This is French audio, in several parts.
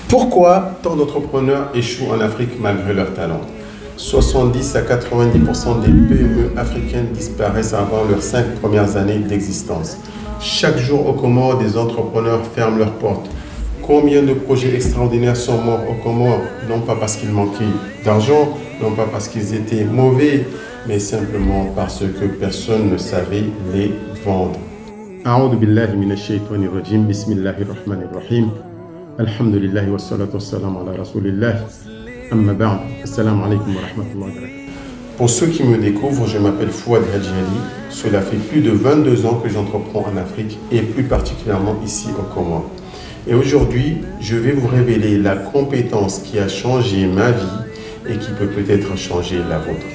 Pourquoi tant d'entrepreneurs échouent en Afrique malgré leur talent? 70 à 90% des PME africaines disparaissent avant leurs 5 premières années d'existence. Chaque jour aux Comores, des entrepreneurs ferment leurs portes. Combien de projets extraordinaires sont morts aux Comores? Non pas parce qu'ils manquaient d'argent, non pas parce qu'ils étaient mauvais, mais simplement parce que personne ne savait les vendre. أعوذ بالله من الشيطان الرجيم بسم الله الرحمن الرحيم الحمد لله والصلاة والسلام على رسول الله أما بعد السلام عليكم ورحمة الله وبركاته. Pour ceux qui me découvrent, je m'appelle Fouad Hadji Ali. Cela fait plus de 22 ans que j'entreprends en Afrique et plus particulièrement ici au Comores. Et aujourd'hui, je vais vous révéler la compétence qui a changé ma vie et qui peut peut-être changer la vôtre.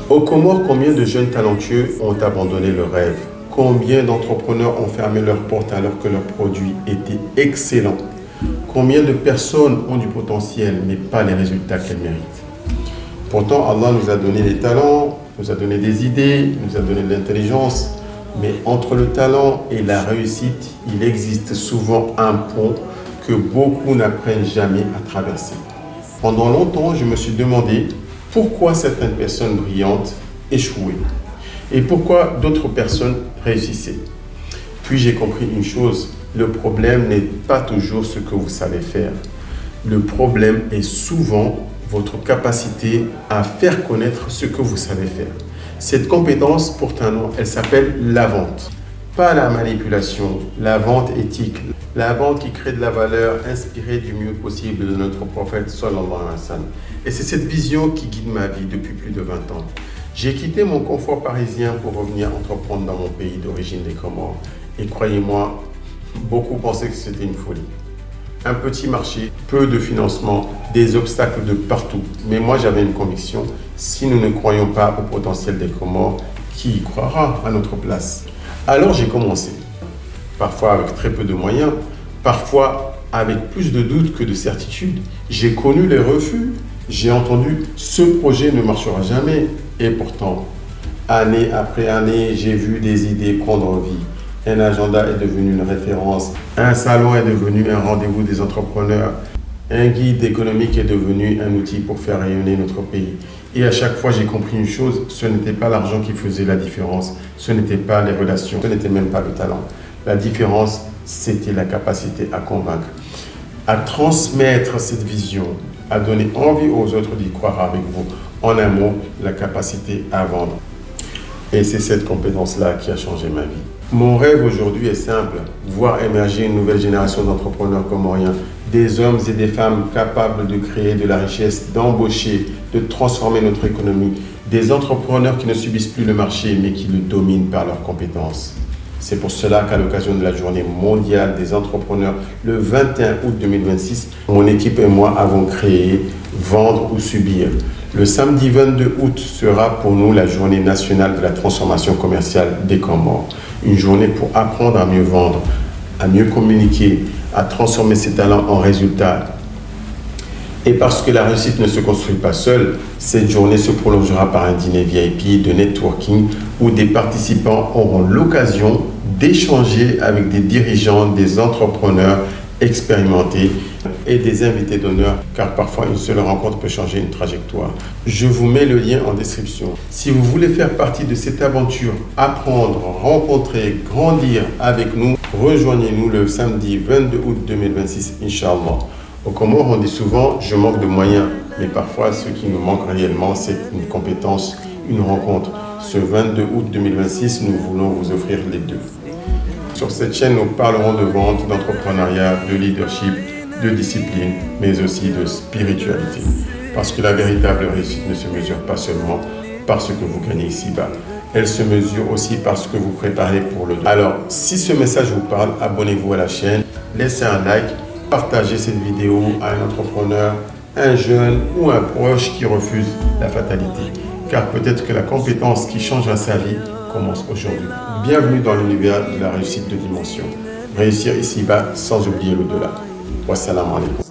Au Comores, combien de jeunes talentueux ont abandonné le rêve? Combien d'entrepreneurs ont fermé leurs portes alors que leurs produits étaient excellents? Combien de personnes ont du potentiel mais pas les résultats qu'elles méritent? Pourtant, Allah nous a donné des talents, nous a donné des idées, nous a donné de l'intelligence. Mais entre le talent et la réussite, il existe souvent un pont que beaucoup n'apprennent jamais à traverser. Pendant longtemps, je me suis demandé pourquoi certaines personnes brillantes échouaient et pourquoi d'autres personnes réussissaient. Puis j'ai compris une chose, le problème n'est pas toujours ce que vous savez faire. Le problème est souvent votre capacité à faire connaître ce que vous savez faire. Cette compétence porte un nom, elle s'appelle la vente. Pas la manipulation, la vente éthique, la vente qui crée de la valeur inspirée du mieux possible de notre prophète sallallahu alayhi wa sallam. Et c'est cette vision qui guide ma vie depuis plus de 20 ans. J'ai quitté mon confort parisien pour revenir entreprendre dans mon pays d'origine des Comores. Et croyez-moi, beaucoup pensaient que c'était une folie. Un petit marché, peu de financement, des obstacles de partout. Mais moi, j'avais une conviction, si nous ne croyons pas au potentiel des Comores, qui y croira à notre place? Alors j'ai commencé, parfois avec très peu de moyens, parfois avec plus de doutes que de certitudes. J'ai connu les refus, j'ai entendu « ce projet ne marchera jamais ». Et pourtant, année après année, j'ai vu des idées prendre vie. Un agenda est devenu une référence, un salon est devenu un rendez-vous des entrepreneurs, un guide économique est devenu un outil pour faire rayonner notre pays. Et à chaque fois, j'ai compris une chose, ce n'était pas l'argent qui faisait la différence, ce n'était pas les relations, ce n'était même pas le talent. La différence, c'était la capacité à convaincre, à transmettre cette vision, à donner envie aux autres d'y croire avec vous. En un mot, la capacité à vendre. Et c'est cette compétence-là qui a changé ma vie. Mon rêve aujourd'hui est simple, voir émerger une nouvelle génération d'entrepreneurs comoriens, des hommes et des femmes capables de créer de la richesse, d'embaucher, de transformer notre économie, des entrepreneurs qui ne subissent plus le marché mais qui le dominent par leurs compétences. C'est pour cela qu'à l'occasion de la journée mondiale des entrepreneurs, le 21 août 2026, mon équipe et moi avons créé Vendre ou Subir. Le samedi 22 août sera pour nous la journée nationale de la transformation commerciale des Comores. Une journée pour apprendre à mieux vendre, à mieux communiquer, à transformer ses talents en résultats. Et parce que la réussite ne se construit pas seule, cette journée se prolongera par un dîner VIP de networking où des participants auront l'occasion d'échanger avec des dirigeants, des entrepreneurs expérimentés et des invités d'honneur, car parfois une seule rencontre peut changer une trajectoire. Je vous mets le lien en description. Si vous voulez faire partie de cette aventure, apprendre, rencontrer, grandir avec nous, rejoignez-nous le samedi 22 août 2026, Inch'Allah. Au Comores, on dit souvent « je manque de moyens », mais parfois ce qui nous manque réellement, c'est une compétence, une rencontre. Ce 22 août 2026, nous voulons vous offrir les deux. Sur cette chaîne, nous parlerons de vente, d'entrepreneuriat, de leadership, de discipline, mais aussi de spiritualité. Parce que la véritable réussite ne se mesure pas seulement par ce que vous gagnez ici-bas. Elle se mesure aussi par ce que vous préparez pour le dos. Alors, si ce message vous parle, abonnez-vous à la chaîne, laissez un like, partagez cette vidéo à un entrepreneur, un jeune ou un proche qui refuse la fatalité. Car peut-être que la compétence qui changera sa vie commence aujourd'hui. Bienvenue dans l'univers de la réussite de dimension. Réussir ici-bas sans oublier l'au-delà. Wassalamu alaikum.